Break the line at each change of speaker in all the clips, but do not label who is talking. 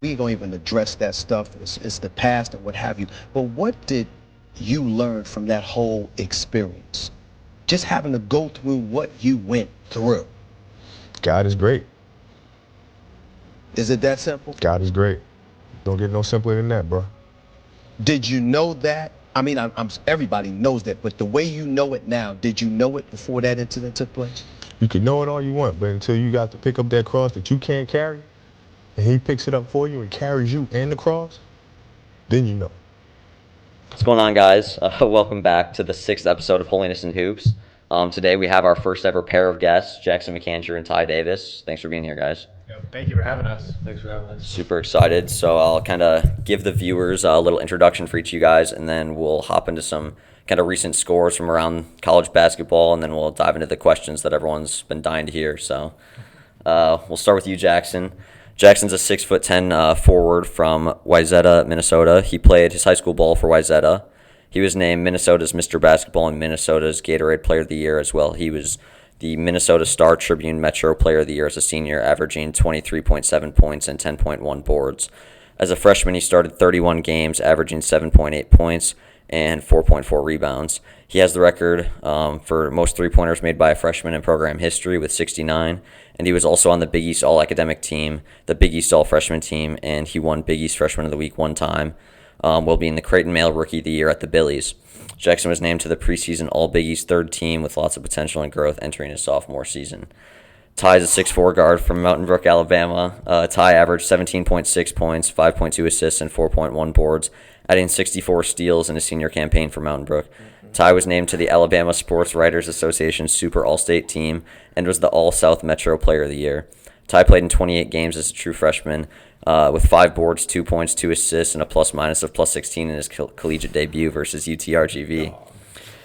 We ain't gonna even address that stuff. It's the past and what have you. But what did you learn from that whole experience? Just having to go through what you went through.
God is great.
Is it that simple?
God is great. Don't get no simpler than that, bro.
Did you know that? I mean, everybody knows that, but the way you know it now, did you know it before that incident took place?
You can know it all you want, but until you got to pick up that cross that you can't carry, and he picks it up for you and carries you and the cross, then you know.
What's going on, guys? Welcome back to the 6th episode of Holiness and Hoops. Today we have our first ever pair of guests, Jackson McAndrew and Ty Davis. Thanks for being here, guys.
Thank you for having us.
Thanks for having us.
Super excited. So I'll kind of give the viewers a little introduction for each of you guys, and then we'll hop into some kind of recent scores from around college basketball, and then we'll dive into the questions that everyone's been dying to hear. So we'll start with you, Jackson. Jackson's a 6'10" forward from Wayzata, Minnesota. He played his high school ball for Wayzata. He was named Minnesota's Mr. Basketball and Minnesota's Gatorade Player of the Year as well. He was the Minnesota Star Tribune Metro Player of the Year as a senior, averaging 23.7 points and 10.1 boards. As a freshman, he started 31 games, averaging 7.8 points and 4.4 rebounds. He has the record for most three-pointers made by a freshman in program history with 69, and he was also on the Big East All-Academic team, the Big East All-Freshman team, and he won Big East Freshman of the Week one time, while being the Creighton Male Rookie of the Year at the Billies. Jackson was named to the preseason All-Big East third team with lots of potential and growth entering his sophomore season. Ty is a 6'4" guard from Mountain Brook, Alabama. Ty averaged 17.6 points, 5.2 assists, and 4.1 boards, adding 64 steals in his senior campaign for Mountain Brook. Ty was named to the Alabama Sports Writers Association Super All-State team and was the All-South Metro Player of the Year. Ty played in 28 games as a true freshman with 5 boards, 2 points, 2 assists, and a plus-minus of plus 16 in his collegiate debut versus UTRGV.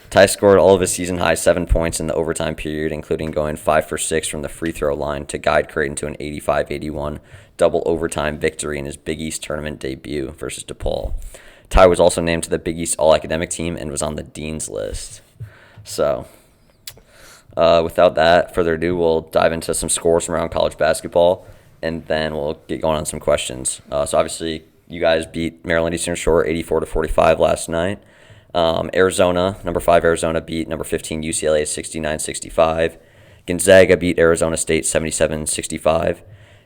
Ty scored all of his season-high 7 points in the overtime period, including going 5 for 6 from the free throw line to guide Creighton to an 85-81 double overtime victory in his Big East tournament debut versus DePaul. Ty was also named to the Big East All-Academic team and was on the Dean's List. So, without that further ado, we'll dive into some scores from around college basketball, and then we'll get going on some questions. So obviously, you guys beat Maryland Eastern Shore 84-45 last night. Arizona, number 5 Arizona beat number 15 UCLA 69-65. Gonzaga beat Arizona State 77-65.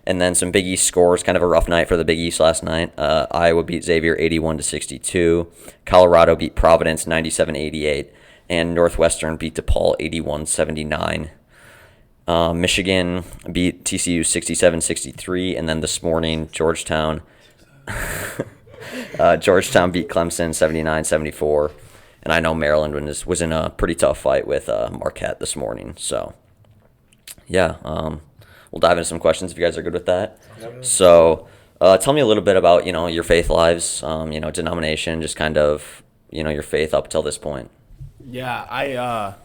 And then some Big East scores, kind of a rough night for the Big East last night. Iowa beat Xavier 81-62. Colorado beat Providence 97-88. And Northwestern beat DePaul 81-79. Michigan beat TCU 67-63. And then this morning, Georgetown beat Clemson 79-74. And I know Maryland was in a pretty tough fight with Marquette this morning. So, yeah, we'll dive into some questions if you guys are good with that. So, tell me a little bit about, your faith lives, denomination, just kind of, your faith up till this point.
Yeah, I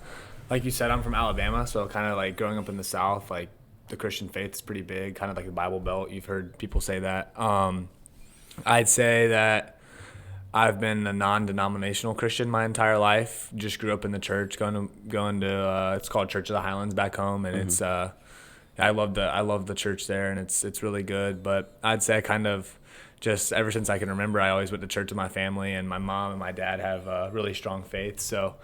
like you said, I'm from Alabama, so kind of like growing up in the South, like the Christian faith is pretty big, kind of like the Bible Belt. You've heard people say that. I'd say that I've been a non-denominational Christian my entire life. Just grew up in the church, going to it's called Church of the Highlands back home, and it's I love the church there, and it's really good. But I'd say I kind of just ever since I can remember, I always went to church with my family, and my mom and my dad have a really strong faith. So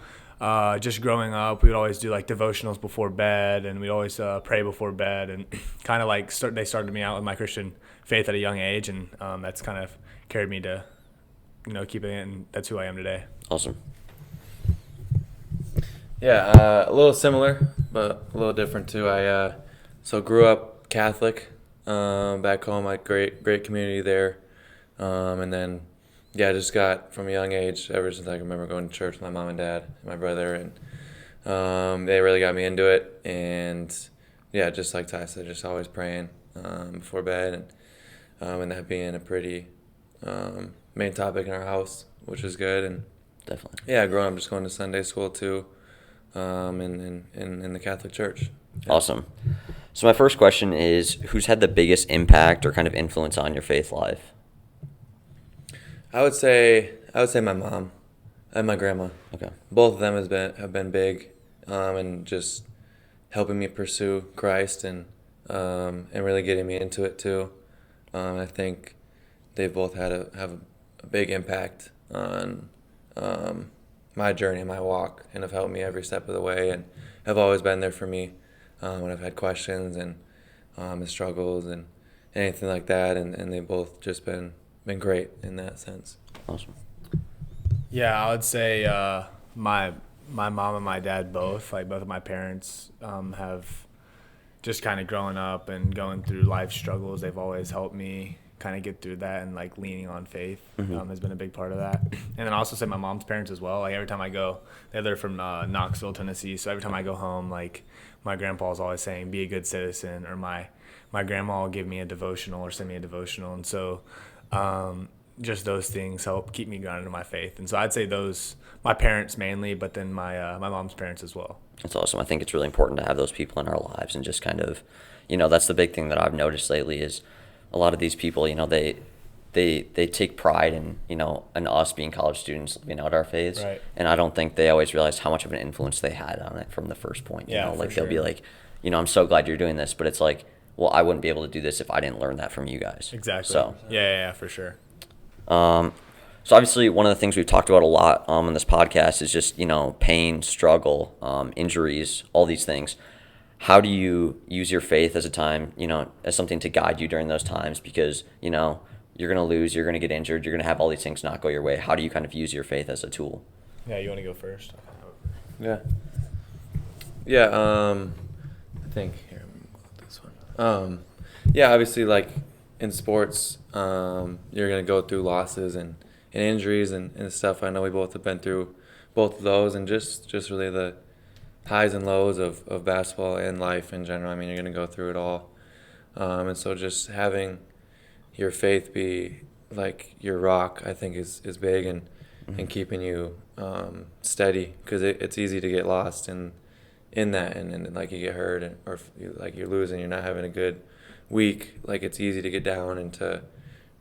just growing up, we would always do like devotionals before bed, and we'd always pray before bed, and kind of like they started me out with my Christian faith at a young age, and that's kind of carried me to keeping it, and that's who I am today.
Awesome.
Yeah, a little similar, but a little different too. I so grew up Catholic back home. I had great community there, and then just got from a young age. Ever since I can remember going to church with my mom and dad, and my brother, and they really got me into it. And just like Ty said, just always praying before bed, and that being a pretty main topic in our house, which is good. And
Definitely.
yeah, growing up just going to Sunday school too, in the Catholic Church. Yeah.
Awesome. So my first question is, who's had the biggest impact or kind of influence on your faith life?
I would say my mom and my grandma.
Okay.
Both of them have been big, and just helping me pursue Christ and really getting me into it too. I think they've both have a big impact on my journey and my walk, and have helped me every step of the way, and have always been there for me when I've had questions and struggles and anything like that, and they've both just been great in that sense.
Awesome.
Yeah, I would say my mom and my dad both, like both of my parents, have just kind of growing up and going through life struggles. They've always helped me kind of get through that, and like leaning on faith has been a big part of that. And then I also say my mom's parents as well. Like every time I go, they're from Knoxville, Tennessee. So every time I go home, like my grandpa's always saying, "Be a good citizen," or my grandma will give me a devotional or send me a devotional. And so just those things help keep me grounded in my faith. And so I'd say those, my parents mainly, but then my mom's parents as well.
That's awesome. I think it's really important to have those people in our lives, and just kind of, that's the big thing that I've noticed lately is a lot of these people, they take pride in, in us being college students living out our faiths.
Right.
And I don't think they always realize how much of an influence they had on it from the first point.
Yeah,
Like
for
they'll
sure.
be like, I'm so glad you're doing this, but it's like, well, I wouldn't be able to do this if I didn't learn that from you guys.
Exactly.
So,
Yeah, for sure.
So obviously one of the things we've talked about a lot in this podcast is just, pain, struggle, injuries, all these things. How do you use your faith as a time, as something to guide you during those times? Because, you're going to lose, you're going to get injured, you're going to have all these things not go your way. How do you kind of use your faith as a tool?
Yeah, you want to go first?
Yeah. Yeah. I think here, I'm gonna go with this one. Yeah, obviously, like in sports, you're gonna go through losses and injuries and stuff. I know we both have been through both of those, and just really the highs and lows of basketball and life in general. I mean, you're gonna go through it all, and so just having your faith be like your rock, I think is big, and keeping you steady, because it's easy to get lost in that, and like you get hurt, or if you're losing, you're not having a good week, like it's easy to get down and to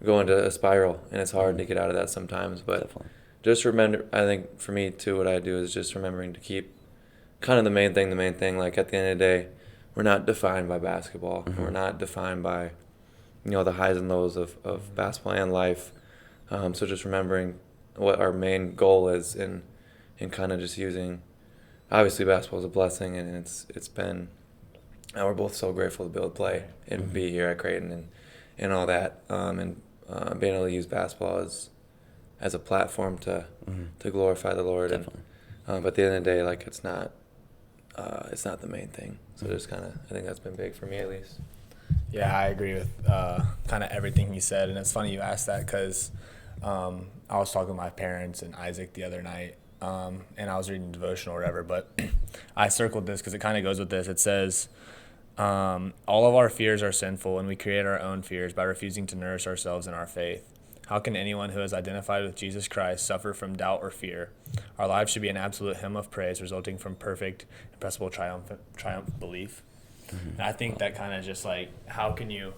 go into a spiral, and it's hard to get out of that sometimes. But
Definitely.
just remember, I think for me too, what I do is just remembering to keep kind of the main thing, like at the end of the day, we're not defined by basketball. We're not defined by the highs and lows of basketball and life. So just remembering what our main goal is, and kind of just using, obviously basketball is a blessing, and it's been, and we're both so grateful to be able to play and be here at Creighton and all that, and being able to use basketball as a platform to glorify the Lord.
Definitely.
But at the end of the day, like it's not the main thing. So just kind of, I think that's been big for me at least.
Yeah, I agree with kind of everything he said. And it's funny you asked that, because I was talking with my parents and Isaac the other night, and I was reading devotional or whatever, but I circled this because it kind of goes with this. It says, all of our fears are sinful, and we create our own fears by refusing to nourish ourselves in our faith. How can anyone who is identified with Jesus Christ suffer from doubt or fear? Our lives should be an absolute hymn of praise, resulting from perfect, impressible, triumphant belief. And I think that kind of just like, how can you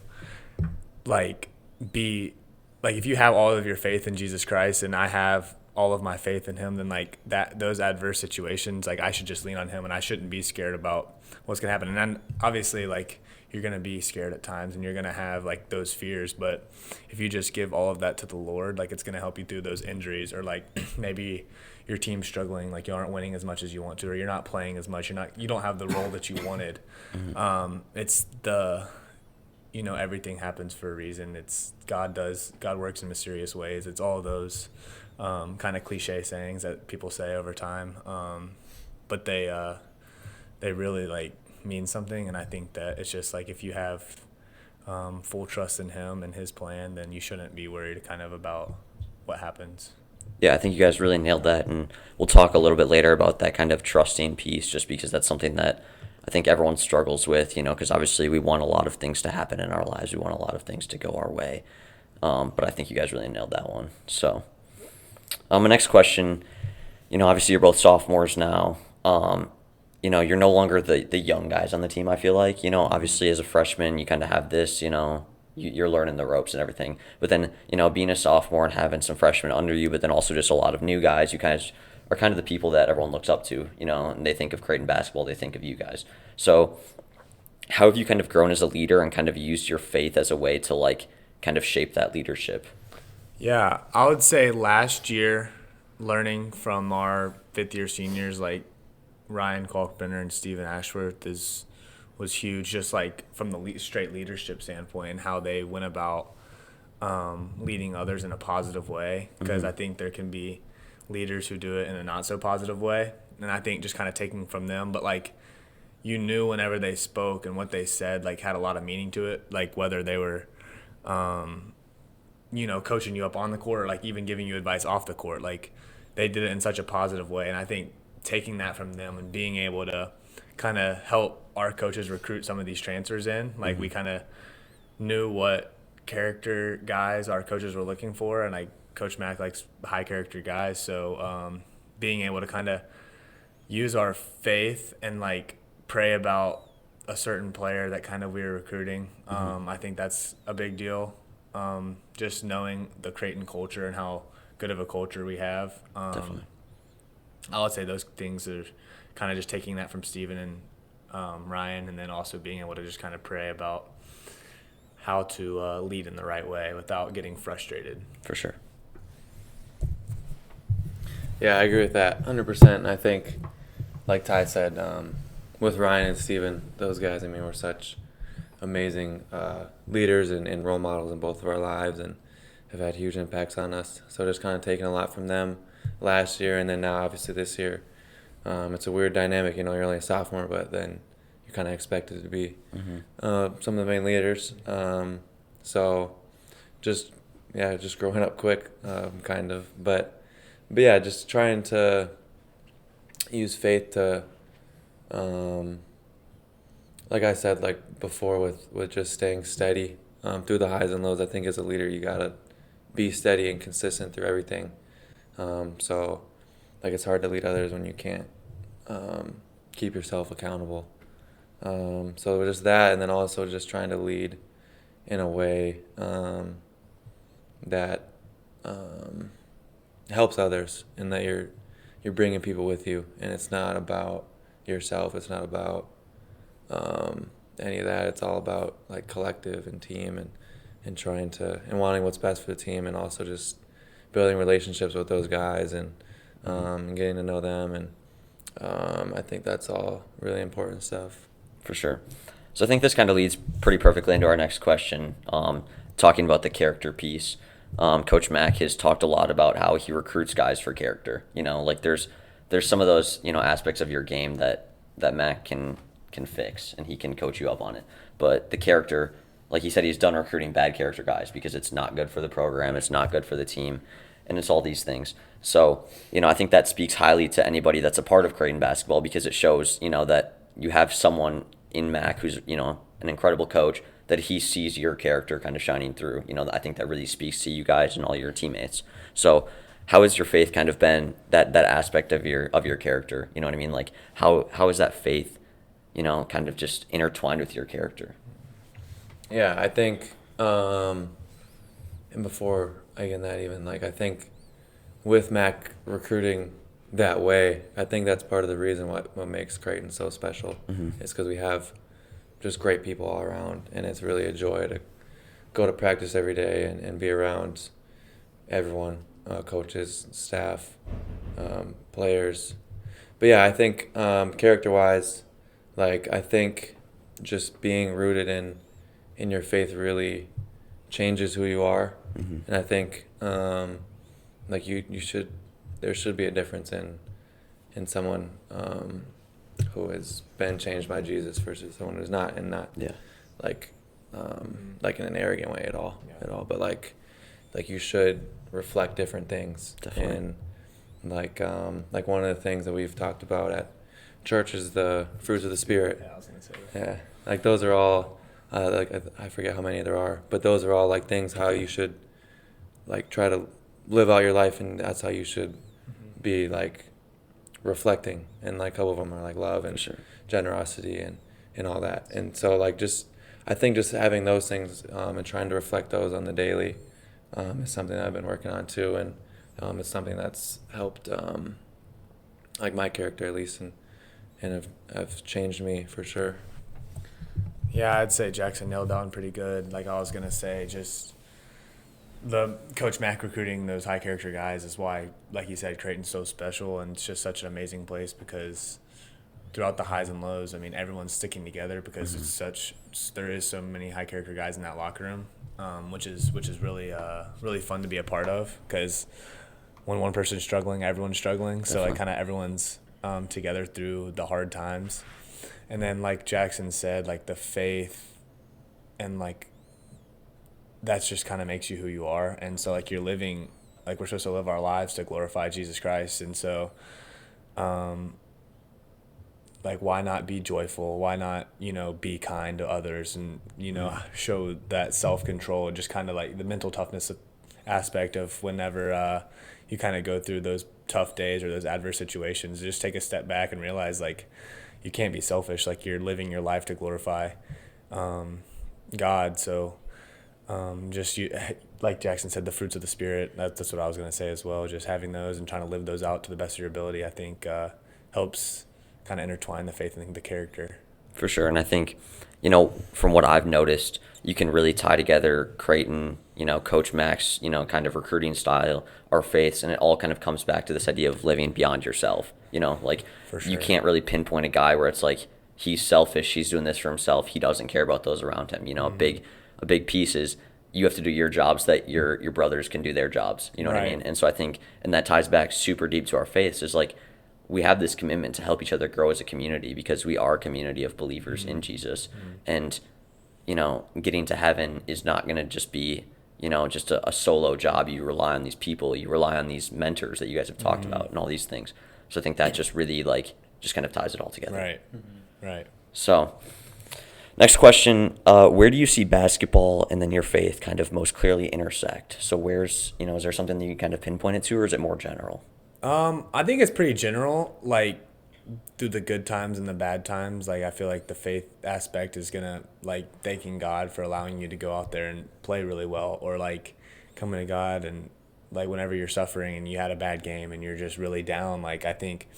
be like, if you have all of your faith in Jesus Christ and I have all of my faith in him, then like that, those adverse situations, like I should just lean on him, and I shouldn't be scared about what's going to happen. And then obviously like you're going to be scared at times, and you're going to have like those fears, but if you just give all of that to the Lord, like it's going to help you through those injuries, or like maybe your team's struggling, like you aren't winning as much as you want to, or you're not playing as much, you don't have the role that you wanted. It's the, everything happens for a reason. It's God works in mysterious ways. It's all those kind of cliche sayings that people say over time, but they really like mean something. And I think that it's just like, if you have full trust in him and his plan, then you shouldn't be worried kind of about what happens.
Yeah, I think you guys really nailed that, and we'll talk a little bit later about that kind of trusting piece, just because that's something that I think everyone struggles with, because obviously we want a lot of things to happen in our lives. We want a lot of things to go our way, but I think you guys really nailed that one. So my next question, obviously you're both sophomores now. You're no longer the young guys on the team, I feel like. Obviously as a freshman, you kind of have this, you're learning the ropes and everything. But then, being a sophomore and having some freshmen under you, but then also just a lot of new guys, you kind of are kind of the people that everyone looks up to, and they think of Creighton basketball, they think of you guys. So how have you kind of grown as a leader and kind of used your faith as a way to like kind of shape that leadership?
Yeah, I would say last year, learning from our fifth-year seniors like Ryan Kalkbrenner and Steven Ashworth was huge. Just like from the straight leadership standpoint and how they went about leading others in a positive way. Because I think there can be leaders who do it in a not so positive way, and I think just kind of taking from them, but like you knew whenever they spoke and what they said like had a lot of meaning to it, like whether they were coaching you up on the court or like even giving you advice off the court. Like they did it in such a positive way. And I think taking that from them and being able to kind of help our coaches recruit some of these transfers in, like we kind of knew what character guys our coaches were looking for. And like Coach Mack likes high character guys. So being able to kind of use our faith and like pray about a certain player that kind of we were recruiting. I think that's a big deal. Just knowing the Creighton culture and how good of a culture we have.
Definitely.
I would say those things are kind of just taking that from Steven and Ryan, and then also being able to just kind of pray about how to lead in the right way without getting frustrated.
For sure.
Yeah, I agree with that 100%. And I think, like Ty said, with Ryan and Steven, those guys, I mean, were such amazing leaders and role models in both of our lives and have had huge impacts on us. So just kind of taking a lot from them last year, and then now obviously this year. It's a weird dynamic, you're only a sophomore, but then you're kind of expected to be some of the main leaders. So just growing up quick, kind of. But yeah, just trying to use faith to like I said, like before, with just staying steady through the highs and lows. I think as a leader, you gotta be steady and consistent through everything. So, like, it's hard to lead others when you can't keep yourself accountable. So just that, and then also just trying to lead in a way that helps others, and that you're bringing people with you, and it's not about yourself. It's not about any of that. It's all about like collective and team and trying to and wanting what's best for the team, and also just building relationships with those guys and getting to know them, and I think that's all really important stuff.
For sure. So I think this kind of leads pretty perfectly into our next question, talking about the character piece. Coach Mack has talked a lot about how he recruits guys for character. Like there's some of those aspects of your game that Mack can fix, and he can coach you up on it. But the character, like he said, he's done recruiting bad character guys because it's not good for the program, it's not good for the team, and it's all these things. So, I think that speaks highly to anybody that's a part of Creighton basketball, because it shows, that you have someone in Mac who's, an incredible coach, that he sees your character kind of shining through. I think that really speaks to you guys and all your teammates. So how has your faith kind of been that aspect of your character? You know what I mean? Like how is that faith, kind of just intertwined with your character?
Yeah, I think, and before I get that even, like, I think with Mac recruiting that way, I think that's part of the reason what makes Creighton so special. It's because we have just great people all around, and it's really a joy to go to practice every day and be around everyone, coaches, staff, players. But yeah, I think character-wise, like, I think just being rooted in your faith really changes who you are. And I think like there should be a difference in someone who has been changed by Jesus versus someone who's not, and not like in an arrogant way at all, but like you should reflect different things.
Definitely.
And like one of the things that we've talked about at church is the fruits of the Spirit.
Yeah, I was gonna say that.
Yeah, like those are all like I forget how many there are, but those are all like things how you should like try to live out your life, and that's how you should be like reflecting. And like a couple of them are like love and generosity and all that. And so like just I think just having those things and trying to reflect those on the daily is something that I've been working on too, and it's something that's helped like my character at least, and have changed me for sure.
Yeah, I'd say Jackson nailed down pretty good. Like I was going to say, just the Coach Mack recruiting those high character guys is why, like you said, Creighton's so special, and it's just such an amazing place because throughout the highs and lows, I mean, everyone's sticking together because there is so many high character guys in that locker room, which is really really fun to be a part of because when one person's struggling, everyone's struggling. So like kind of everyone's together through the hard times, and then like Jackson said, like the faith and like that's just kind of makes you who you are. And so like you're living, like we're supposed to live our lives to glorify Jesus Christ. And so like why not be joyful? Why not, be kind to others and, show that self-control, just kind of like the mental toughness aspect of whenever you kind of go through those tough days or those adverse situations, just take a step back and realize like you can't be selfish. Like you're living your life to glorify God. So just you, like Jackson said, the fruits of the Spirit. That's what I was going to say as well. Just having those and trying to live those out to the best of your ability, I think, helps kind of intertwine the faith and the character.
For sure. And I think, from what I've noticed, you can really tie together Creighton, Coach Mack's, kind of recruiting style, our faiths, and it all kind of comes back to this idea of living beyond yourself. Like
For sure.
you can't really pinpoint a guy where it's like he's selfish, he's doing this for himself, he doesn't care about those around him. A big piece is you have to do your jobs that your brothers can do their jobs. You know what I
Right.
mean? And so I think, and that ties back super deep to our faiths, is like we have this commitment to help each other grow as a community because we are a community of believers in Jesus. And, getting to heaven is not going to just be, just a solo job. You rely on these people, you rely on these mentors that you guys have talked about and all these things. So I think that just really just kind of ties it all together.
Right. Right.
So next question, where do you see basketball and then your faith kind of most clearly intersect? So where's, is there something that you kind of pinpoint it to, or is it more general?
I think it's pretty general, like through the good times and the bad times. Like I feel like the faith aspect is gonna like thanking God for allowing you to go out there and play really well, or like coming to God and like whenever you're suffering and you had a bad game and you're just really down. Like I think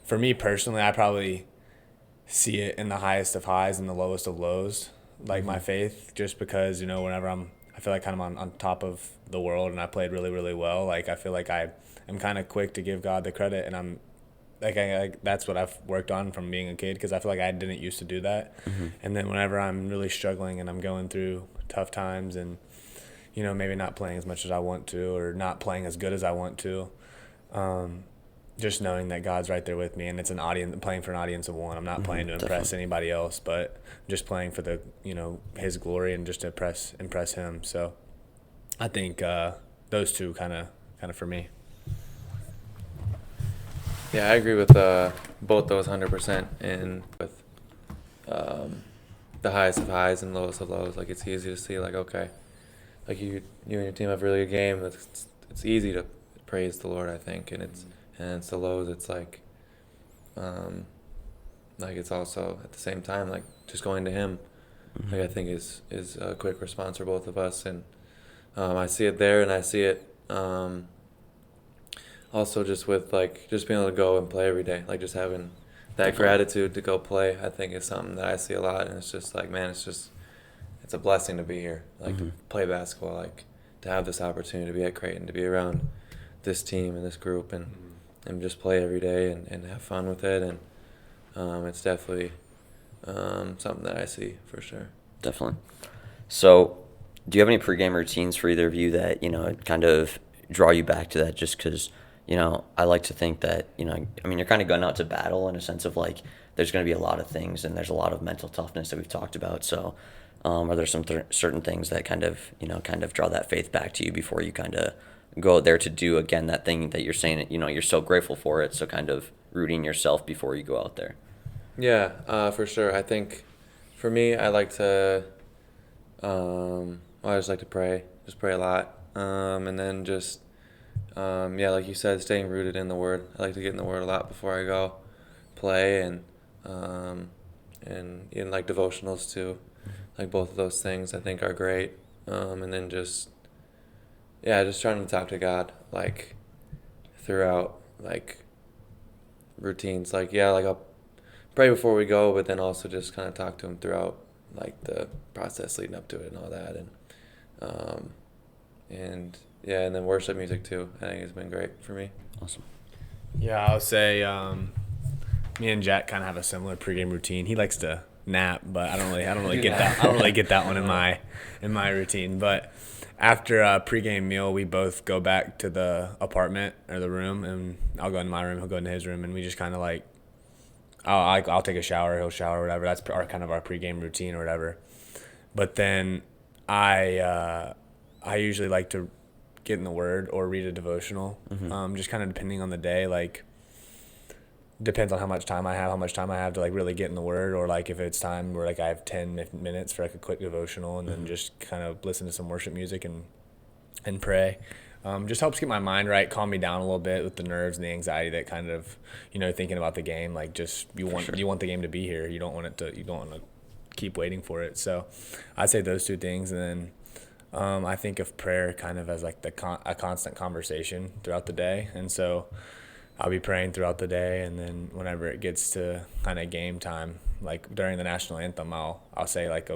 for me personally, I probably see it in the highest of highs and the lowest of lows, like my faith, just because, whenever I feel like kind of on top of the world and I played really, really well, like I feel like I am kind of quick to give God the credit, and I'm like, that's what I've worked on from being a kid, because I feel like I didn't used to do that. And then whenever I'm really struggling and I'm going through tough times and, maybe not playing as much as I want to or not playing as good as I want to, just knowing that God's right there with me, and it's an audience, playing for an audience of one. I'm not playing to impress anybody else, but just playing for the, His glory and just to impress Him. So I think those two kind of for me.
Yeah, I agree with both those 100%. And with the highest of highs and lowest of lows, like it's easy to see, like, okay, like you and your team have a really good game. It's easy to praise the Lord, I think, and it's the lows. It's like it's also at the same time like just going to Him. Like I think is a quick response for both of us, and I see it there, and I see it also just with like just being able to go and play every day, like just having that gratitude to go play. I think is something that I see a lot, and it's just like, man, it's a blessing to be here, like to play basketball, like to have this opportunity to be at Creighton, to be around this team and this group, and just play every day and have fun with it, and it's definitely something that I see for sure.
Definitely. So do you have any pregame routines for either of you that, kind of draw you back to that? Just because, I like to think that, you're kind of going out to battle in a sense of like there's going to be a lot of things and there's a lot of mental toughness that we've talked about. So are there some certain things that kind of draw that faith back to you before you kind of go out there to do, again, that thing that you're saying, you're so grateful for it, so kind of rooting yourself before you go out there?
Yeah, for sure. I think for me, I like to, I just like to pray, just pray a lot. And then just, like you said, staying rooted in the Word. I like to get in the Word a lot before I go play, and in like devotionals too. Like both of those things I think are great. And then just trying to talk to God, like throughout like routines. Like, I'll pray before we go, but then also just kind of talk to Him throughout like the process leading up to it and all that. And and yeah, and then worship music too. I think it's been great for me.
Awesome.
Yeah, I'll say me and Jack kind of have a similar pregame routine. He likes to nap, but I don't really get that. I don't really get that one in my routine. But after a pregame meal, we both go back to the apartment or the room, and I'll go into my room, he'll go into his room, and we just kind of like, I'll take a shower, he'll shower, whatever. That's our kind of our pregame routine or whatever. But then I usually like to get in the Word or read a devotional, just kind of depending on the day. Like, depends on how much time I have to like really get in the Word, or like if it's time where like I have 10 minutes for like a quick devotional, and then just kind of listen to some worship music and pray. Just helps get my mind right, calm me down a little bit with the nerves and the anxiety that kind of, thinking about the game. Like, just you want the game to be here. You don't want to keep waiting for it. So I'd say those two things, and then I think of prayer kind of as like a constant conversation throughout the day. And so I'll be praying throughout the day, and then whenever it gets to kind of game time, like during the national anthem, I'll say like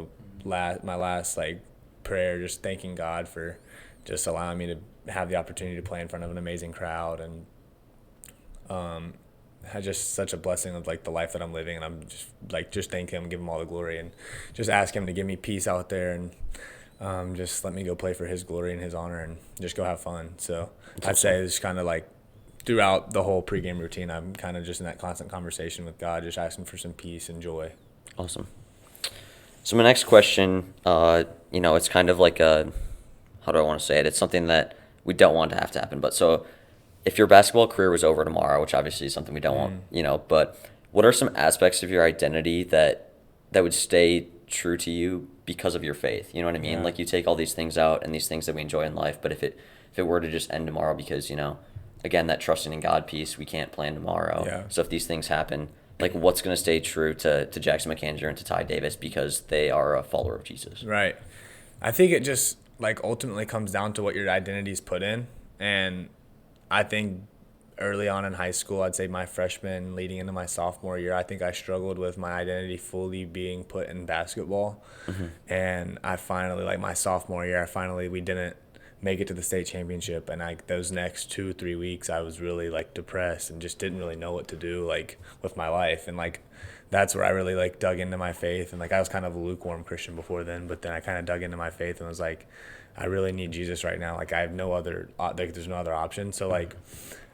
my last like prayer, just thanking God for just allowing me to have the opportunity to play in front of an amazing crowd, and had just such a blessing of like the life that I'm living, and I'm just thank him, give him all the glory, and just ask him to give me peace out there, and just let me go play for his glory and his honor, and just go have fun. So I'd say it's kind of like throughout the whole pregame routine, I'm kind of just in that constant conversation with God, just asking for some peace and joy.
Awesome. So my next question, it's kind of like how do I want to say it? It's something that we don't want to have to happen. But so if your basketball career was over tomorrow, which obviously is something we don't want, but what are some aspects of your identity that would stay true to you because of your faith? You know what I mean?
Yeah.
Like, you take all these things out and these things that we enjoy in life, but if it were to just end tomorrow because, again, that trusting in God piece, we can't plan tomorrow.
Yeah.
So if these things happen, like, what's going to stay true to Jackson McAndrew and to Ty Davis because they are a follower of Jesus?
Right. I think it just like ultimately comes down to what your identity is put in. And I think early on in high school, I'd say my freshman leading into my sophomore year, I think I struggled with my identity fully being put in basketball. And I finally, like my sophomore year, we didn't make it to the state championship, and those next 2-3 weeks I was really like depressed and just didn't really know what to do like with my life. And like that's where I really like dug into my faith, and like I was kind of a lukewarm Christian before then, but then I kind of dug into my faith and was like, I really need Jesus right now. Like I have no other there's no other option. So like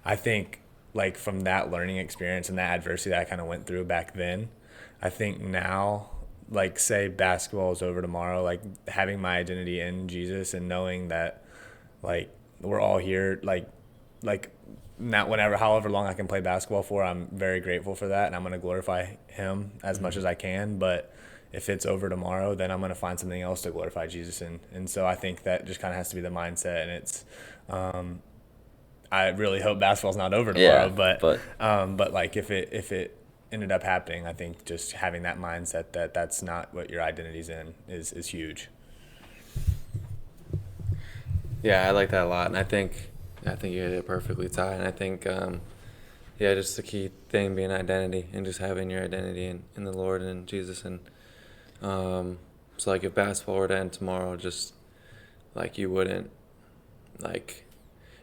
I think like from that learning experience and that adversity that I kind of went through back then, I think now, like say basketball is over tomorrow, like having my identity in Jesus and knowing that like we're all here, like not however long I can play basketball for, I'm very grateful for that, and I'm going to glorify him as much as I can. But if it's over tomorrow, then I'm going to find something else to glorify Jesus in. And so I think that just kind of has to be the mindset. And it's I really hope basketball's not over tomorrow, but like if it ended up happening, I think just having that mindset that that's not what your identity's in is huge.
Yeah, I like that a lot, and I think you hit it perfectly, Ty. And I think, just the key thing being identity and just having your identity in the Lord and in Jesus. And so, like, if basketball were to end tomorrow, just like you wouldn't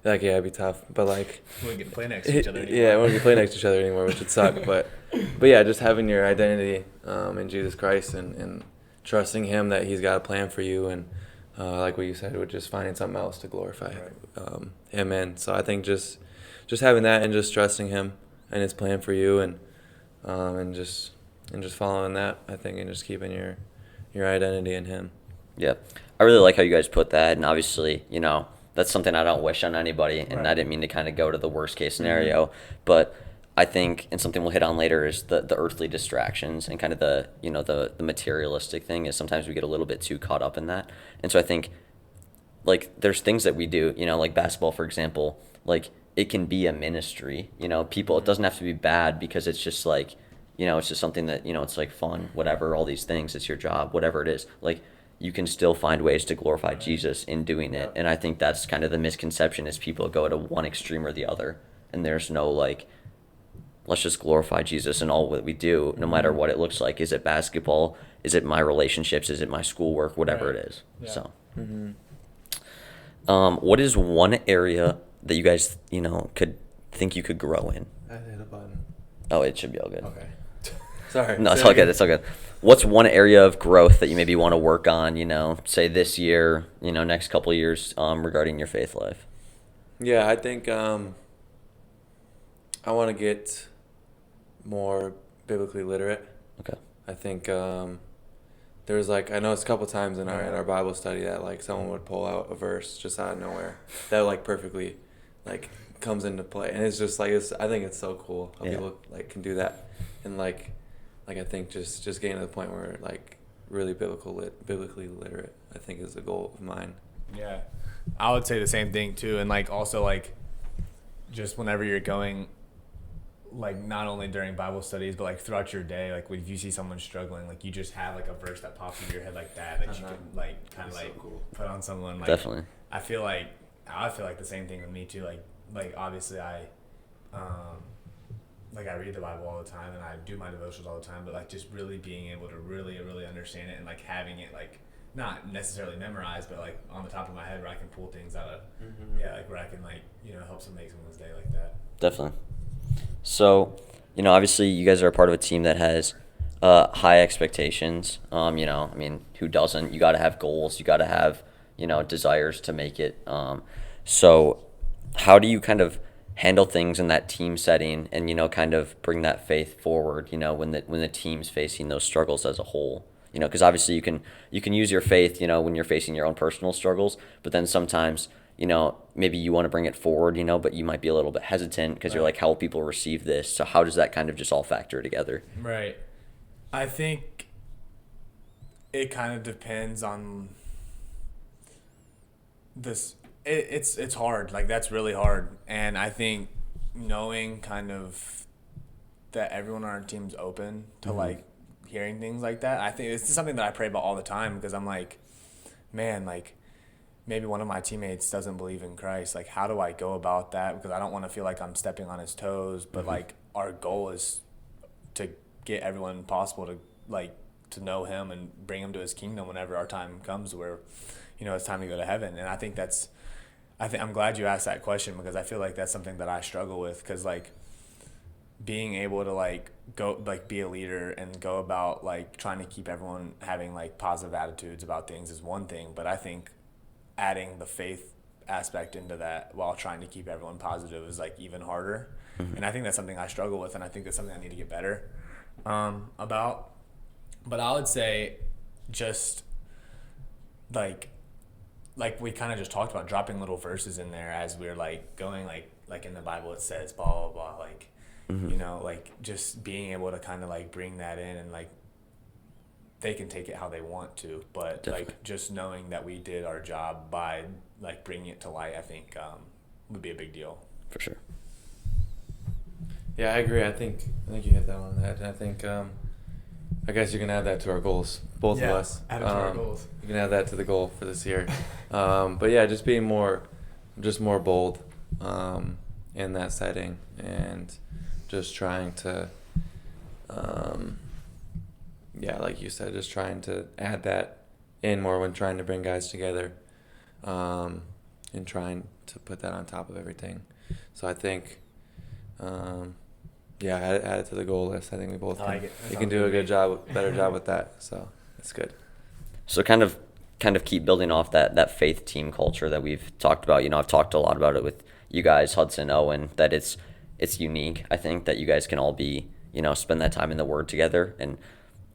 it'd be tough, but like
We wouldn't get to play next to each other anymore.
Yeah, we wouldn't play next to each other anymore, which would suck. But yeah, just having your identity in Jesus Christ and trusting Him that He's got a plan for you, and like what you said, with just finding something else to glorify Him in. So I think just having that and just trusting Him and His plan for you, and just following that, I think, and just keeping your identity in Him.
Yeah. I really like how you guys put that, and obviously, that's something I don't wish on anybody, and
Right.
I didn't mean to kind of go to the worst case scenario, but I think, and something we'll hit on later, is the earthly distractions and kind of the materialistic thing is sometimes we get a little bit too caught up in that. And so I think, like, there's things that we do, like basketball, for example, like, it can be a ministry, people, it doesn't have to be bad because it's just like, it's just something that, it's like fun, whatever, all these things, it's your job, whatever it is, like, you can still find ways to glorify Jesus in doing it. And I think that's kind of the misconception, is people go to one extreme or the other, and there's no like, let's just glorify Jesus in all that we do, no matter what it looks like. Is it basketball? Is it my relationships? Is it my schoolwork? Whatever
Right.
it is.
Yeah.
So, What is one area that you guys, could think you could grow in?
I hit a button.
Oh, it should be all good.
Okay. Sorry.
No, it's
say
all
it
good.
again.
It's all good. What's one area of growth that you maybe want to work on, say this year, next couple of years, regarding your faith life?
Yeah, I think I want to get more biblically literate.
Okay.
I think there's I know it's a couple times in our Bible study that someone would pull out a verse just out of nowhere that perfectly comes into play, and it's just I think it's so cool how people can do that, and I think just getting to the point where really biblically literate, I think is a goal of mine.
Yeah, I would say the same thing too, and also just whenever you're going, not only during Bible studies, but throughout your day, if you see someone struggling, you just have a verse that pops into your head that you can kind of
so cool.
put on someone.
Definitely.
I feel the same thing with me too. Obviously I I read the Bible all the time and I do my devotions all the time, but just really being able to really understand it and having it not necessarily memorized, but on the top of my head where I can pull things out of where I can help make someone's day like that.
Definitely. So, obviously you guys are a part of a team that has high expectations. Who doesn't? You got to have goals. You got to have, desires to make it. So how do you kind of handle things in that team setting and, kind of bring that faith forward, when the team's facing those struggles as a whole? Because obviously you can use your faith, when you're facing your own personal struggles, but then sometimes, maybe you want to bring it forward, but you might be a little bit hesitant because you're how will people receive this? So how does that kind of just all factor together?
Right. I think it kind of depends on this. It's hard. That's really hard. And I think knowing kind of that everyone on our team's open to hearing things like that, I think it's something that I pray about all the time because I'm man, maybe one of my teammates doesn't believe in Christ. How do I go about that? Because I don't want to feel I'm stepping on his toes. But our goal is to get everyone possible to know him and bring him to his kingdom whenever our time comes where, it's time to go to heaven. And I think I'm glad you asked that question because I feel that's something that I struggle with because being able to go be a leader and go about trying to keep everyone having positive attitudes about things is one thing, but I think adding the faith aspect into that while trying to keep everyone positive is even harder. And I think that's something I struggle with, and I think that's something I need to get better about. But I would say just we kind of just talked about dropping little verses in there as we're going in the Bible it says blah blah blah just being able to kind of bring that in and they can take it how they want to, but
Definitely.
Just knowing that we did our job by bringing it to light, I think would be a big deal.
For sure.
Yeah, I agree. I think you hit that on the head. And I think I guess you can add that to our goals, both of us.
Add it to our goals.
You can add that to the goal for this year. But yeah, just being more bold in that setting and just trying to, like you said, just trying to add that in more when trying to bring guys together, and trying to put that on top of everything. So I think, add it to the goal list. I think we both can. You can do a better job with that. So it's good.
So kind of keep building off that faith team culture that we've talked about. I've talked a lot about it with you guys, Hudson, Owen, that it's unique. I think that you guys can all be, spend that time in the Word together. And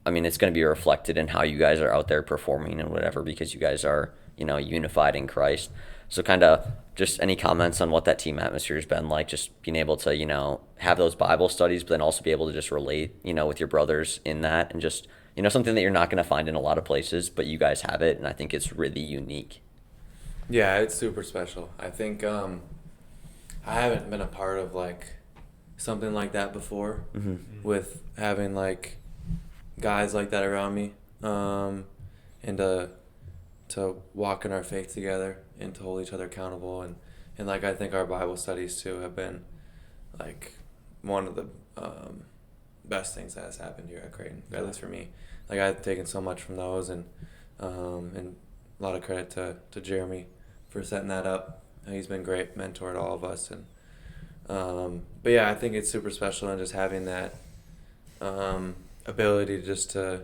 it's going to be reflected in how you guys are out there performing and whatever, because you guys are, unified in Christ. So kind of just any comments on what that team atmosphere has been like, just being able to, have those Bible studies, but then also be able to just relate, with your brothers in that, and just, something that you're not going to find in a lot of places, but you guys have it. And I think it's really unique.
Yeah, it's super special. I think I haven't been a part of something like that before, with having guys like that around me, and to walk in our faith together and to hold each other accountable, and I think our Bible studies too have been one of the best things that has happened here at Creighton, at least for me. I've taken so much from those, and a lot of credit to Jeremy for setting that up. He's been great mentor to all of us, and but yeah, I think it's super special, and just having that ability just to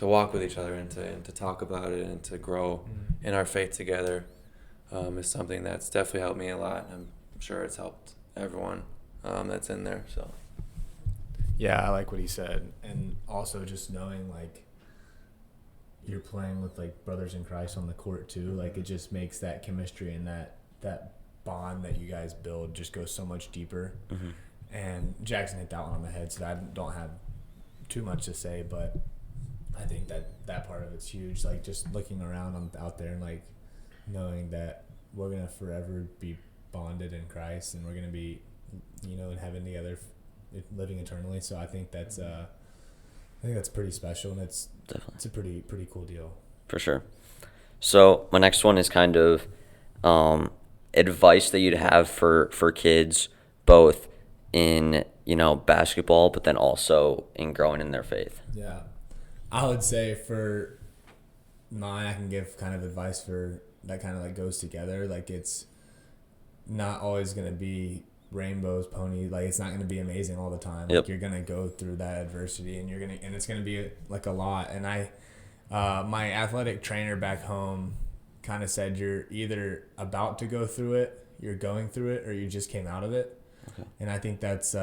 walk with each other and to talk about it and to grow in our faith together is something that's definitely helped me a lot. I'm sure it's helped everyone that's in there. So
Yeah, I like what he said, and also just knowing like you're playing with like brothers in Christ on the court too. Like it just makes that chemistry and that bond that you guys build just go so much deeper.
Mm-hmm.
And Jackson hit that one on the head, so I don't have too much to say, but I think that part of it's huge. Like just looking around out there and like knowing that we're gonna forever be bonded in Christ, and we're gonna be, in heaven together, living eternally. So I think that's pretty special, and it's a pretty cool deal.
For sure. So my next one is kind of advice that you'd have for kids, both in basketball, but then also in growing in their faith.
Yeah, I would say for mine, I can give kind of advice for that kind of like goes together. Like it's not always gonna be rainbows, pony. Like it's not gonna be amazing all the time.
Yep.
Like you're gonna go through that adversity, and it's gonna be like a lot. And my athletic trainer back home kind of said you're either about to go through it, you're going through it, or you just came out of it.
Okay.
And I think that's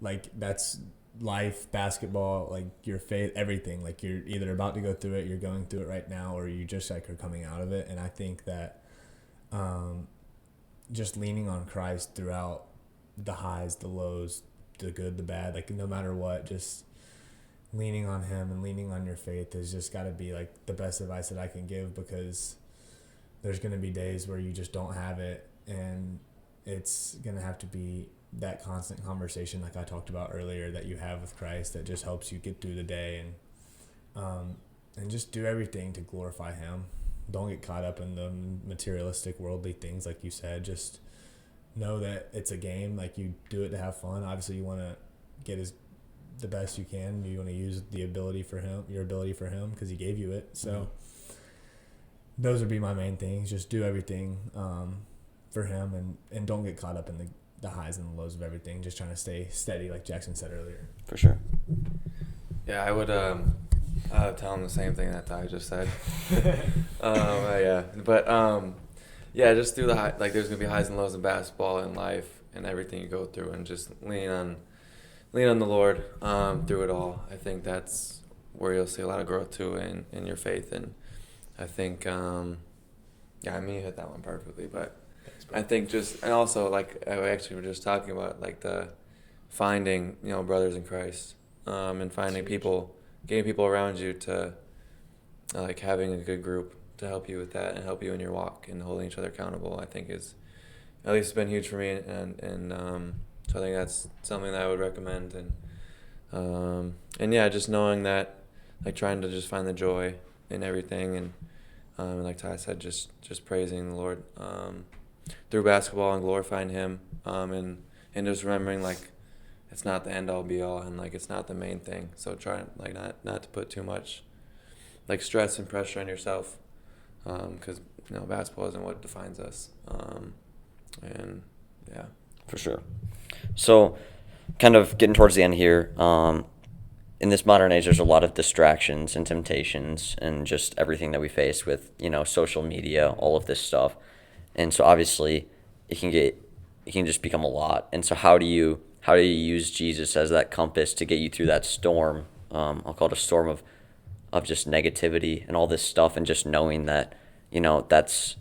that's life, basketball, like your faith, everything. Like you're either about to go through it, you're going through it right now, or you just like are coming out of it. And I think that just leaning on Christ throughout the highs, the lows, the good, the bad, like no matter what, just leaning on him and leaning on your faith has just got to be like the best advice that I can give, because there's going to be days where you just don't have it, and it's going to have to be that constant conversation like I talked about earlier that you have with Christ that just helps you get through the day, and just do everything to glorify him. Don't get caught up in the materialistic, worldly things like you said. Just know that it's a game. Like you do it to have fun. Obviously you want to get the best you can. You want to use your ability for him because he gave you it. So those would be my main things. Just do everything for him, and don't get caught up in the highs and the lows of everything. Just trying to stay steady, like Jackson said earlier.
For sure.
yeah, I would tell him the same thing that Ty just said. Yeah, just through the high, like there's gonna be highs and lows in basketball and life and everything you go through, and just lean on the Lord through it all. I think that's where you'll see a lot of growth too in your faith. And I think you hit that one perfectly, but I think and also like I actually were just talking about like the finding brothers in Christ, and finding people, getting people around you to like having a good group to help you with that and help you in your walk and holding each other accountable. I think is at least it's been huge for me, and so I think that's something that I would recommend. And yeah, just knowing that, like trying to just find the joy in everything, and like Ty said, just praising the Lord through basketball and glorifying him, and just remembering like it's not the end all be all, and like it's not the main thing. So try like not to put too much like stress and pressure on yourself, because basketball isn't what defines us. And yeah,
for sure. So kind of getting towards the end here, in this modern age, there's a lot of distractions and temptations and just everything that we face with, social media, all of this stuff. And so obviously it can just become a lot. And so how do you use Jesus as that compass to get you through that storm? I'll call it a storm of just negativity and all this stuff, and just knowing that, that's,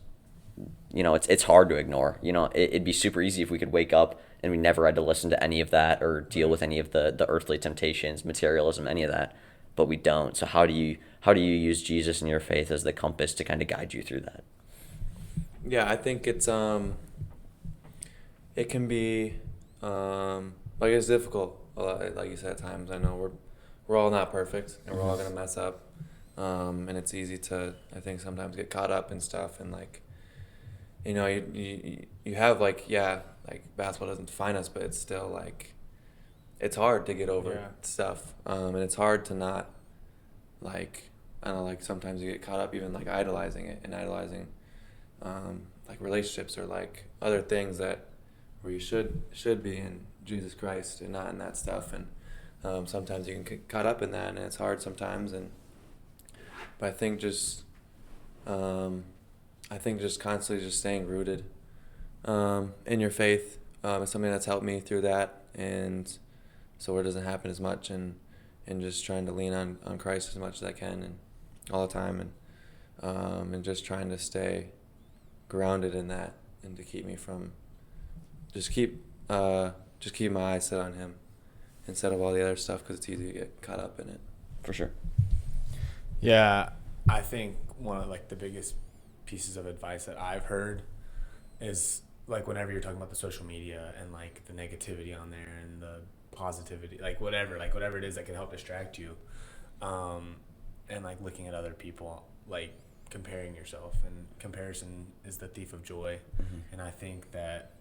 it's hard to ignore. It'd be super easy if we could wake up and we never had to listen to any of that or deal with any of the earthly temptations, materialism, any of that, but we don't. So how do you use Jesus and your faith as the compass to kind of guide you through that?
Yeah, I think it's it can be like it's difficult. Like you said, at times I know we're all not perfect, and we're all gonna mess up, and it's easy to, I think, sometimes get caught up in stuff, and like you have like basketball doesn't define us, but it's still like it's hard to get over stuff, and it's hard to not like, I don't know, like sometimes you get caught up even like idolizing it and idolizing like relationships or like other things that where you should be in Jesus Christ and not in that stuff. And sometimes you can get caught up in that, and it's hard sometimes. But I think just constantly just staying rooted in your faith is something that's helped me through that, and so it doesn't happen as much, and just trying to lean on Christ as much as I can and all the time, and just trying to stay grounded in that, and to keep me from keep my eyes set on Him instead of all the other stuff, because it's easy to get caught up in it.
For sure.
Yeah, I think one of like the biggest pieces of advice that I've heard is like whenever you're talking about the social media and like the negativity on there and the positivity, like whatever it is that can help distract you, and like looking at other people, like comparing yourself, and comparison is the thief of joy. And I think that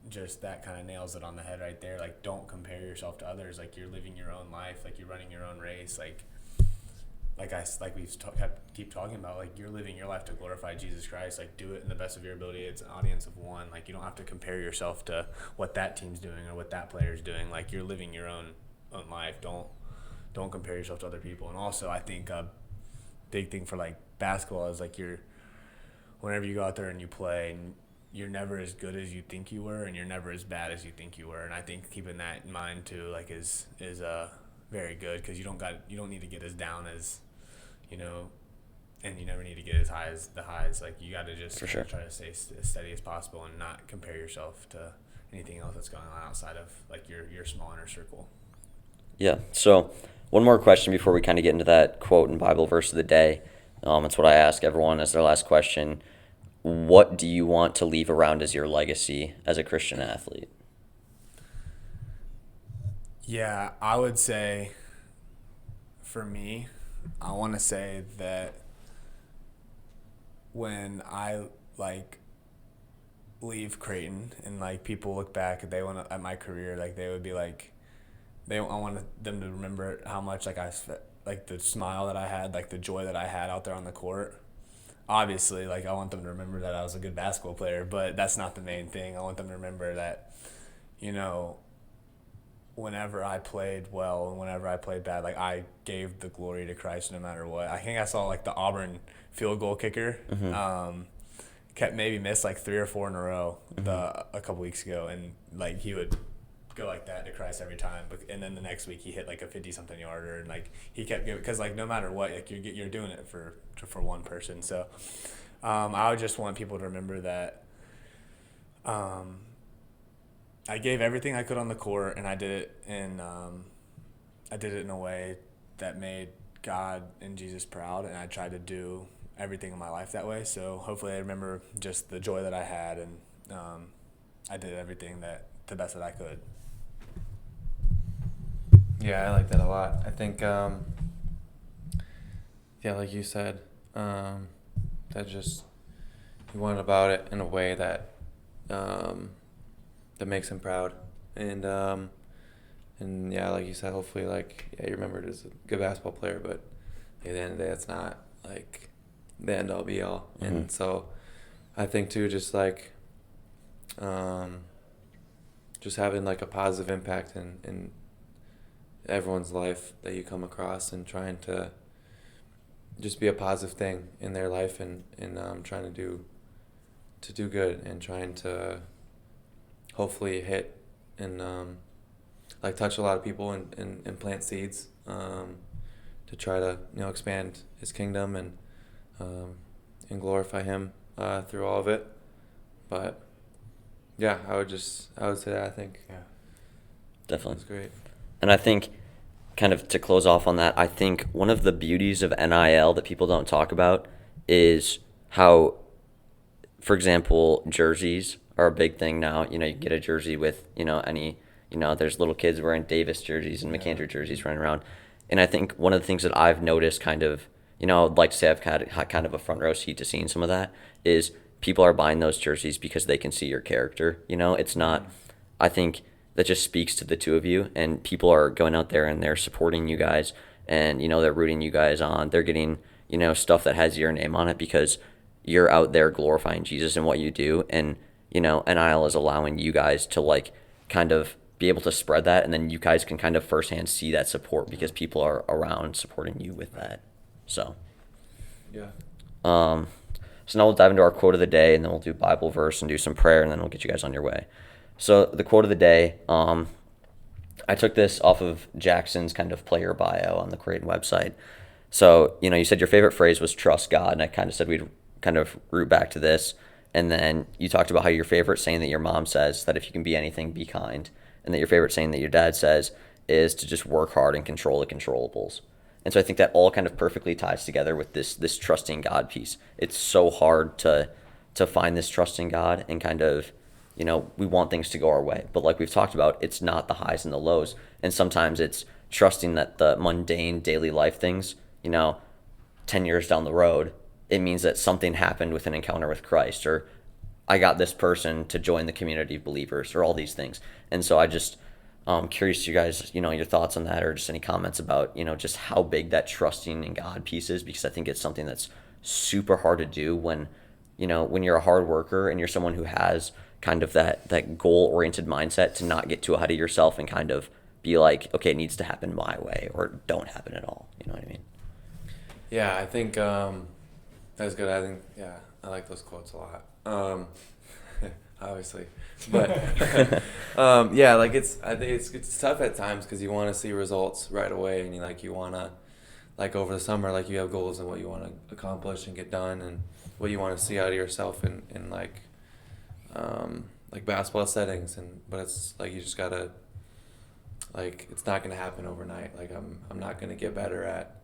just that kind of nails it on the head right there. Like, don't compare yourself to others. Like, you're living your own life, like you're running your own race, like we've keep talking about, like you're living your life to glorify Jesus Christ. Like, do it in the best of your ability. It's an audience of one. Like, you don't have to compare yourself to what that team's doing or what that player's doing. Like, you're living your own life. Don't compare yourself to other people. And also, I think a big thing for like basketball is like whenever you go out there and you play, and you're never as good as you think you were, and you're never as bad as you think you were. And I think keeping that in mind too, like is very good, because you don't need to get as down as, and you never need to get as high as the highs. Like, you got to just try to stay as steady as possible and not compare yourself to anything else that's going on outside of like your small inner circle.
Yeah. So one more question before we kind of get into that quote and Bible verse of the day. It's what I ask everyone as their last question. What do you want to leave around as your legacy as a Christian athlete?
Yeah, I would say, for me, I want to say that when I like leave Creighton and like people look back at my career, like they would be like, I wanted them to remember how much like the smile that I had, like the joy that I had out there on the court. Obviously, like I want them to remember that I was a good basketball player, but that's not the main thing. I want them to remember that, whenever I played well and whenever I played bad, like I gave the glory to Christ no matter what. I think I saw like the Auburn field goal kicker, maybe missed like 3 or 4 in a row a couple weeks ago, and like he would go like that to Christ every time. And then the next week he hit like a 50-something yarder, and like he kept giving, because like no matter what, like you're doing it for one person. So I would just want people to remember that I gave everything I could on the court, and I did it in a way that made God and Jesus proud, and I tried to do everything in my life that way. So hopefully I remember just the joy that I had, and I did everything the best that I could.
Yeah, I like that a lot. I think, like you said, that just you went about it in a way that that makes him proud, and yeah, like you said, hopefully, you remembered as a good basketball player, but at the end of the day, it's not like the end all be all. And so, I think too, just like, just having like a positive impact in everyone's life that you come across, and trying to just be a positive thing in their life, and trying to do good, and trying to hopefully hit and touch a lot of people, and plant seeds to try to expand his kingdom, and glorify him through all of it. But yeah, I would say that. I think
Definitely.
that's great.
And I think, kind of to close off on that, I think one of the beauties of NIL that people don't talk about is how, for example, jerseys are a big thing now. You get a jersey with, there's little kids wearing Davis jerseys and McAndrew jerseys running around. And I think one of the things that I've noticed kind of, I'd like to say I've had kind of a front row seat to seeing some of that, is people are buying those jerseys because they can see your character. It's not, I think that just speaks to the two of you, and people are going out there and they're supporting you guys, and, they're rooting you guys on. They're getting, stuff that has your name on it because you're out there glorifying Jesus in what you do, and NIL is allowing you guys to like kind of be able to spread that, and then you guys can kind of firsthand see that support because people are around supporting you with that. So
Yeah.
so now we'll dive into our quote of the day, and then we'll do Bible verse and do some prayer, and then we'll get you guys on your way. So the quote of the day, I took this off of Jackson's kind of player bio on the Creighton website. So, you said your favorite phrase was trust God, and I kind of said we'd kind of root back to this. And then you talked about how your favorite saying that your mom says, that if you can be anything, be kind. And that your favorite saying that your dad says is to just work hard and control the controllables. And so I think that all kind of perfectly ties together with this trusting God piece. It's so hard to find this trusting God, and kind of, we want things to go our way. But like we've talked about, it's not the highs and the lows. And sometimes it's trusting that the mundane daily life things, 10 years down the road, it means that something happened with an encounter with Christ, or I got this person to join the community of believers, or all these things. And so I just curious to you guys, your thoughts on that, or just any comments about, just how big that trusting in God piece is, because I think it's something that's super hard to do when you're a hard worker and you're someone who has kind of that goal-oriented mindset to not get too ahead of yourself and kind of be like, okay, it needs to happen my way, or don't happen at all. You know what I mean?
Yeah, I think that's good. I think, yeah, I like those quotes a lot. Obviously, but yeah, like I think it's tough at times because you want to see results right away, and you want to, like, over the summer, like, you have goals and what you want to accomplish and get done, and what you want to see out of yourself in like basketball settings, but it's like you just gotta, like, it's not gonna happen overnight. Like, I'm not gonna get better at,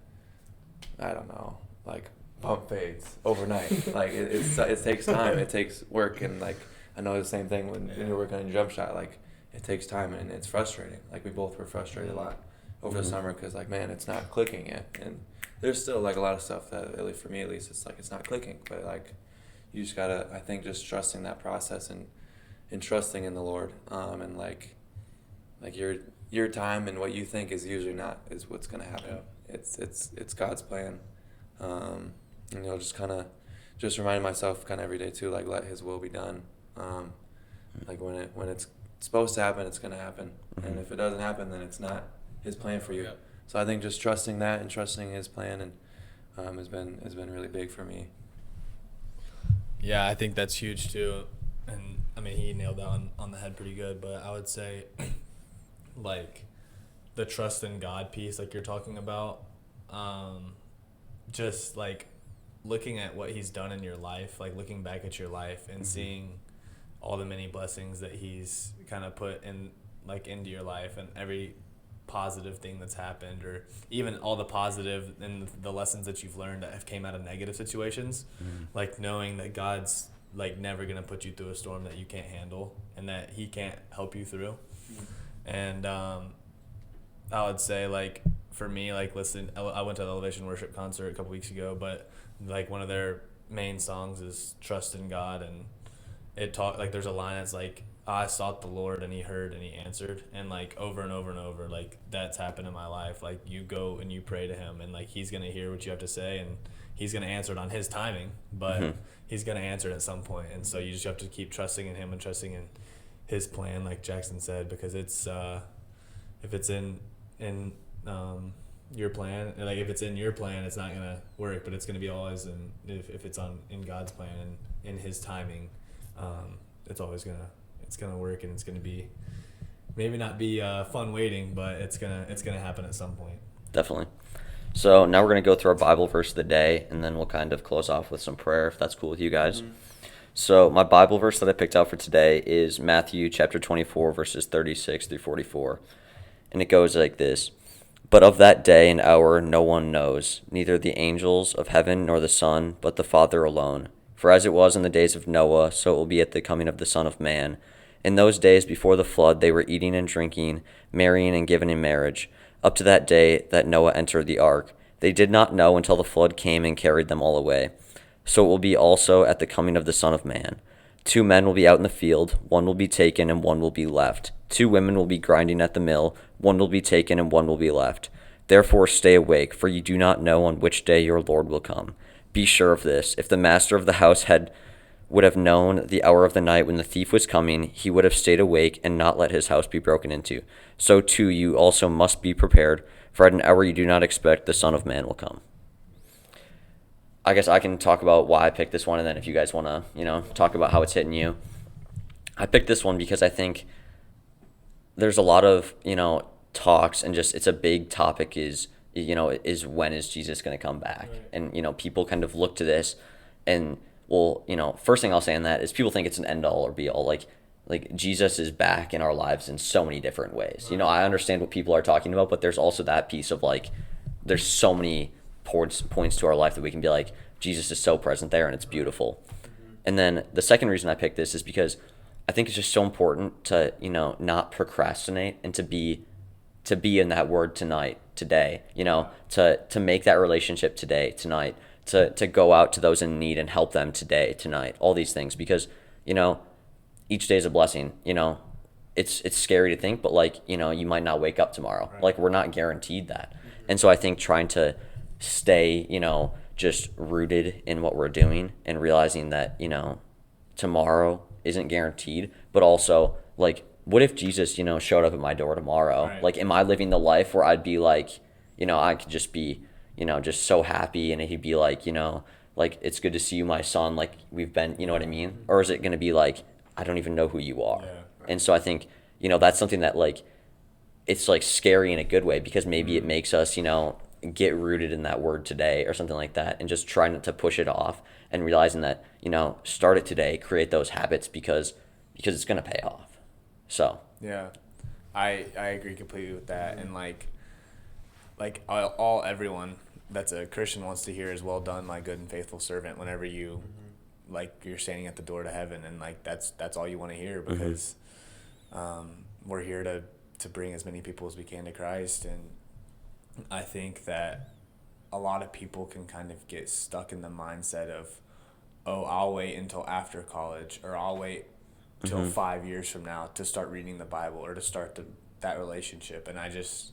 I don't know, like, pump fades overnight. Like, it takes time, it takes work, and like I know the same thing when you're working on your jump shot. Like, it takes time, and it's frustrating. Like, we both were frustrated a lot over the summer because, like, man, it's not clicking yet. And there's still, like, a lot of stuff that, at least for me at least, it's like it's not clicking. But, like, you just gotta, I think, just trusting that process and trusting in the Lord, and like your time and what you think is usually not is what's gonna happen. Yeah. It's God's plan, and just kind of just reminding myself kind of every day too, like, let His will be done. Like, when it's supposed to happen, it's gonna happen, and if it doesn't happen, then it's not His plan for you. Yeah. So I think just trusting that and trusting His plan and has been really big for me.
Yeah, I think that's huge too, and I mean, he nailed that on the head pretty good. But I would say, like, the trust in God piece, like you're talking about, just like looking at what He's done in your life, like looking back at your life and seeing all the many blessings that He's kind of put in, like, into your life, and every positive thing that's happened, or even all the positive and the lessons that you've learned that have came out of negative situations, like knowing that God's, like, never gonna put you through a storm that you can't handle, and that He can't help you through. And I would say, like, for me, like, listen, I went to the Elevation Worship concert a couple weeks ago, but like one of their main songs is Trust in God, and like, there's a line that's like, I sought the Lord and He heard and He answered, and like over and over and over, like, that's happened in my life. Like, you go and you pray to Him, and like He's gonna hear what you have to say, and He's gonna answer it on His timing, but He's gonna answer it at some point. And so you just have to keep trusting in Him and trusting in His plan, like Jackson said, because it's if it's in your plan, like, if it's in your plan, it's not gonna work, but it's gonna be always if it's in God's plan and in His timing, it's always gonna work, and it's gonna be maybe not be fun waiting, but it's gonna happen at some point.
Definitely. So now we're gonna go through our Bible verse of the day, and then we'll kind of close off with some prayer, if that's cool with you guys. So my Bible verse that I picked out for today is Matthew chapter 24, verses 36 through 44. And it goes like this: But of that day and hour no one knows, neither the angels of heaven nor the Son, but the Father alone. For as it was in the days of Noah, so it will be at the coming of the Son of Man. In those days before the flood they were eating and drinking, marrying and giving in marriage, up to that day that Noah entered the ark. They did not know until the flood came and carried them all away. So it will be also at the coming of the Son of Man. 2 men will be out in the field, one will be taken and one will be left. 2 women will be grinding at the mill, one will be taken and one will be left. Therefore stay awake, for you do not know on which day your Lord will come. Be sure of this. If the master of the house would have known the hour of the night when the thief was coming, he would have stayed awake and not let his house be broken into. So too you also must be prepared, for at an hour you do not expect the Son of Man will come. I guess I can talk about why I picked this one, and then if you guys want to, talk about how it's hitting you. I picked this one because I think there's a lot of, talks, and just it's a big topic is when is Jesus going to come back? Right. And, people kind of look to this and, well, first thing I'll say on that is people think it's an end all or be all. Like Jesus is back in our lives in so many different ways. Right. I understand what people are talking about, but there's also that piece of there's so many points to our life that we can be like, Jesus is so present there and it's beautiful. Mm-hmm. And then the second reason I picked this is because I think it's just so important to, not procrastinate and to be in that word today, to make that relationship today, tonight, to go out to those in need and help them today, tonight, all these things, because, each day is a blessing, it's scary to think, but you might not wake up tomorrow. Right. We're not guaranteed that. Mm-hmm. And so I think trying to stay, just rooted in what we're doing and realizing that, tomorrow isn't guaranteed, but also what if Jesus, showed up at my door tomorrow? Right. Am I living the life where I'd be I could just be, just so happy, and he'd be it's good to see you, my son, we've been, you know what I mean? Or is it going to be I don't even know who you are? Yeah, right. And so I think, that's something that it's scary in a good way, because maybe it makes us, get rooted in that word today or something like that, and just try not to push it off, and realizing that, start it today, create those habits, because it's going to pay off. So
yeah, I agree completely with that. And everyone that's a Christian wants to hear is, well done, my good and faithful servant, whenever you you're standing at the door to heaven, and that's all you want to hear, because we're here to bring as many people as we can to Christ. And I think that a lot of people can kind of get stuck in the mindset of, oh, I'll wait until after college, or I'll wait till 5 years from now to start reading the Bible, or to start that relationship. And I just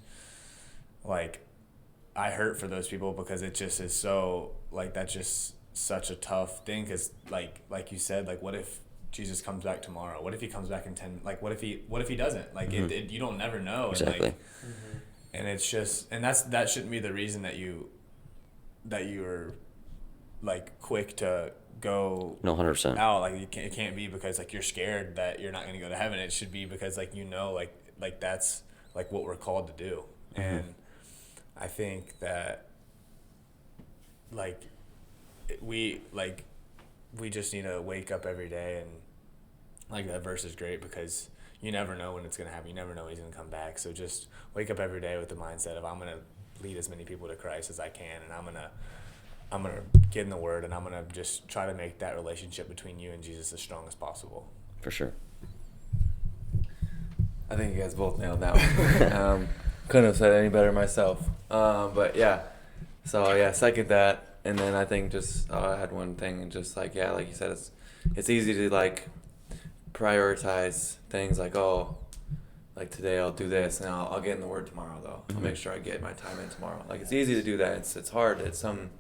I hurt for those people, because it just is so that's just such a tough thing, because like you said, what if Jesus comes back tomorrow? What if he comes back in 10, what if he doesn't? You don't never know.
Exactly.
And it's just, and that shouldn't be the reason that you're quick to go
100%
out. It can't be because you're scared that you're not going to go to heaven. It should be because that's what we're called to do. Mm-hmm. And I think that we just need to wake up every day, and that verse is great, because you never know when it's going to happen. You never know when he's going to come back. So just wake up every day with the mindset of, I'm going to lead as many people to Christ as I can, and I'm going to get in the Word, and I'm going to just try to make that relationship between you and Jesus as strong as possible.
For sure.
I think you guys both nailed that one. Couldn't have said it any better myself. But yeah, so yeah, second that. And then I think just I had one thing, and just like you said, it's easy to prioritize things today I'll do this, and I'll get in the Word tomorrow though. Mm-hmm. I'll make sure I get my time in tomorrow. It's easy to do that. It's hard. It's something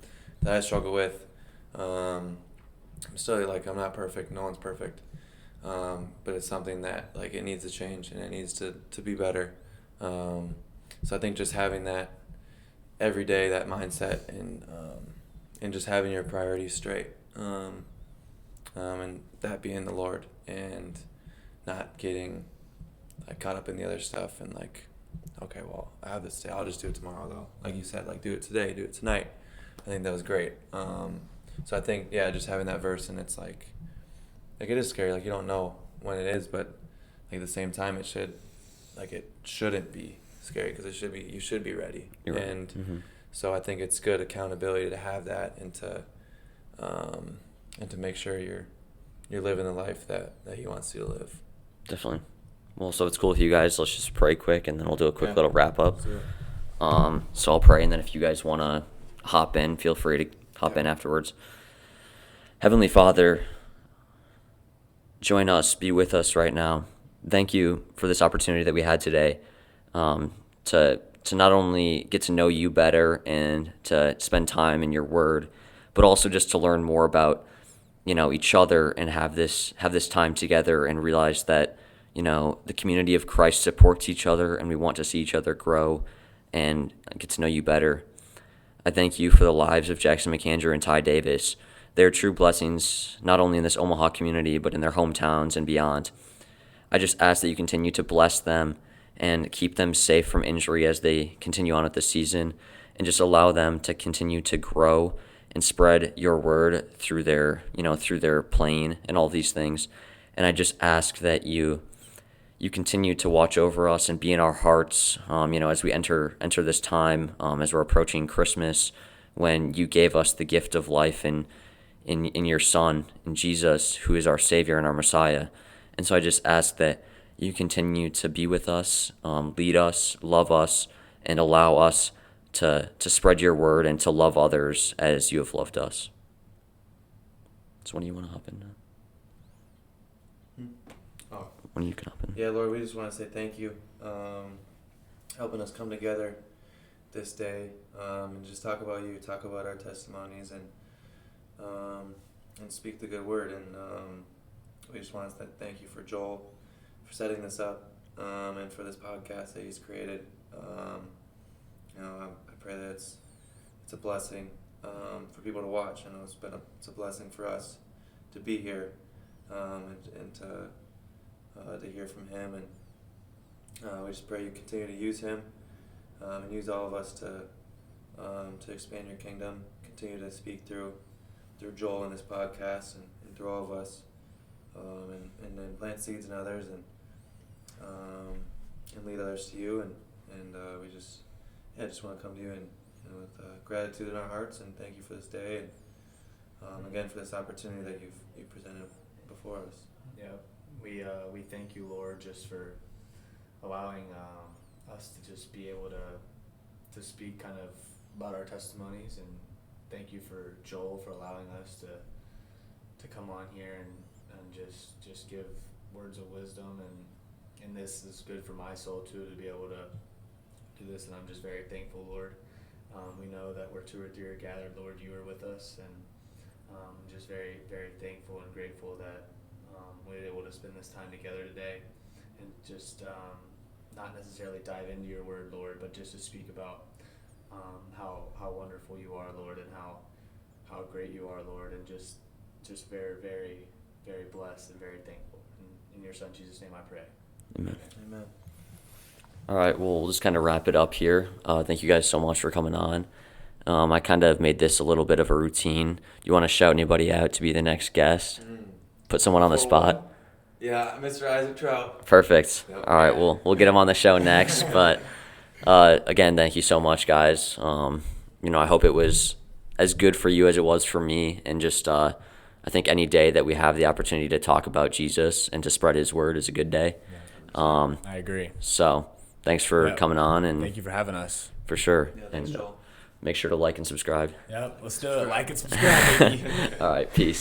that I struggle with. I'm still I'm not perfect. No one's perfect. But it's something that it needs to change, and it needs to be better. So I think just having that every day, that mindset, and just having your priorities straight, and that being the Lord, and not getting caught up in the other stuff, and okay, well, I have this day, I'll just do it tomorrow though. Like you said, do it today, do it tonight. I think that was great. So I think, just having that verse, and it's it is scary. You don't know when it is, but at the same time, it shouldn't be scary, because you should be ready.
You're right.
And so I think it's good accountability to have that, and to make sure you're living the life that he wants you to live.
Definitely. Well, so it's cool with you guys. Let's just pray quick, and then we'll do a quick little wrap up. So I'll pray, and then if you guys want to hop in, feel free to hop in afterwards. Heavenly Father, join us, be with us right now. Thank you for this opportunity that we had today, to not only get to know you better and to spend time in your word, but also just to learn more about, each other and have this time together and realize that, the community of Christ supports each other and we want to see each other grow and get to know you better. I thank you for the lives of Jackson McAndrew and Ty Davis. They are true blessings, not only in this Omaha community, but in their hometowns and beyond. I just ask that you continue to bless them and keep them safe from injury as they continue on with the season, and just allow them to continue to grow and spread your word through their playing and all these things. And I just ask that you continue to watch over us and be in our hearts, as we enter this time, as we're approaching Christmas, when you gave us the gift of life in your Son, in Jesus, who is our Savior and our Messiah. And so I just ask that you continue to be with us, lead us, love us, and allow us to spread your word and to love others as you have loved us. So when do you want to hop in now?
Oh.
When you can hop in.
Yeah, Lord, we just want to say thank you, helping us come together this day, and just talk about you, talk about our testimonies, and speak the good word. And we just want to thank you for Joel for setting this up, and for this podcast that he's created. I pray that it's a blessing for people to watch. I know it's a blessing for us to be here, and to hear from him. And we just pray you continue to use him, and use all of us to expand your kingdom. Continue to speak through Joel and this podcast, and through all of us, and then plant seeds in others, and lead others to you. And we just want to come to you and with gratitude in our hearts, and thank you for this day, and again for this opportunity that you've presented before us.
Yeah, we thank you, Lord, just for allowing us to just be able to speak kind of about our testimonies, and thank you for Joel for allowing us to come on here and just give words of wisdom, and this is good for my soul too, to be able to do this, and I'm just very thankful, Lord. We know that where 2 or 3 are gathered, Lord, you are with us, and I'm just very, very thankful and grateful that we were able to spend this time together today, and just not necessarily dive into your word, Lord, but just to speak about how wonderful you are, Lord, and how great you are, Lord, and just very, very, very blessed and very thankful. In your Son Jesus' name I pray.
Amen.
Amen.
All right, well, we'll just kind of wrap it up here. Thank you guys so much for coming on. I kind of made this a little bit of a routine. Do you want to shout anybody out to be the next guest? Put someone on the spot?
Yeah, Mr. Isaac Trout.
Perfect.
Yep.
All right, we'll get him on the show next. But again, thank you so much, guys. I hope it was as good for you as it was for me. And just I think any day that we have the opportunity to talk about Jesus and to spread his word is a good day.
I agree.
So thanks for coming on. And
thank you for having us.
For sure.
Yeah, thanks,
And
Joel.
make sure to like and subscribe.
Yep, let's do it. Like and subscribe, baby.
All right, peace.